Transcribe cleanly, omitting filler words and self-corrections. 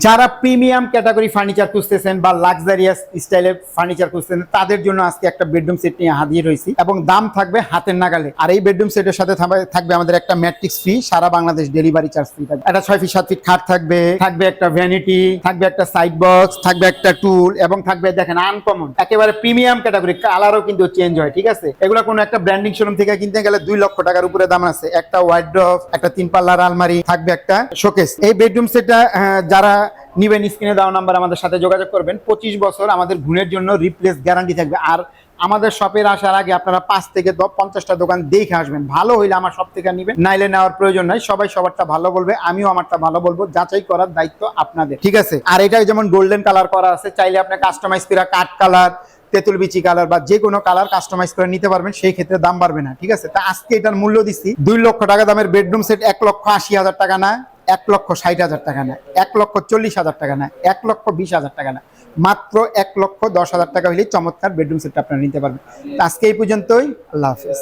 যারা premium category furniture খুঁজতেছেন বা লাক্সারিয়াস স্টাইলের ফার্নিচার খুঁজতেছেন তাদের জন্য আজকে একটা বেডরুম সেট নিয়ে হাজির হয়েছি এবং দাম থাকবে হাতের নাগালে। আর এই বেডরুম সেটের সাথে থাকবে আমাদের একটা ম্যাট্রিক্স ফ্রি, সারা বাংলাদেশ ডেলিভারি চার্জ ফ্রি থাকবে। একটা 6 ফিট 7 ফিট খাট থাকবে, থাকবে একটা ভ্যানিটি, থাকবে একটা সাইড বক্স, থাকবে একটা টুল এবং থাকবে দেখেন আনকমন একেবারে প্রিমিয়াম ক্যাটাগরি, কালারও কিন্তু চেঞ্জ হয়। ঠিক আছে, এগুলো কোনো একটা ব্র্যান্ডিং শোরুম থেকে কিনতে গেলে 2 লক্ষ টাকার উপরে দাম আছে। একটা ওয়ার্ড্রপ, একটা 3 পাল্লার আলমারি, থাকবে একটা শোকেস। এই বেডরুম সেটটা যারা নিবেন স্ক্রিনে দেওয়া নাম্বার আমাদের সাথে যোগাযোগ করবেন। 25 বছর আমাদের গুণের জন্য রিপ্লেস গ্যারান্টি থাকবে। আর আমাদের শপের আসার আগে আপনারা 5 থেকে 50টা দোকান দেখে আসবেন। ভালো হইলে আমার শপ থেকে নিবেন, নাইলে নেওয়ার প্রয়োজন নাই। সবাই সবারটা ভালো বলবে, আমিও আমারটা ভালো বলবো, যাচাই করার দায়িত্ব আপনাদের। ঠিক আছে, আর এটাই যেমন গোল্ডেন কালার করা আছে, চাইলে আপনি কাস্টমাইজ করে কাঠ কালার, তেঁতুল বিচি কালার বা যে কোনো কালার কাস্টমাইজ করে নিতে পারবেন, সেই ক্ষেত্রে দাম বাড়বে না। ঠিক আছে, তা আজকে এটার মূল্য দিচ্ছি 2 লক্ষ টাকা দামের বেডরুম সেট। 1,80,000 টাকা না, 1,60,000 টাকা না, 1,40,000 টাকা না, 1,20,000 টাকা না, মাত্র 1,10,000 টাকা হলেই চমৎকার বেডরুম সেটটা আপনারা নিতে পারবেন। আজকে এই পর্যন্তই, আল্লাহ হাফেজ।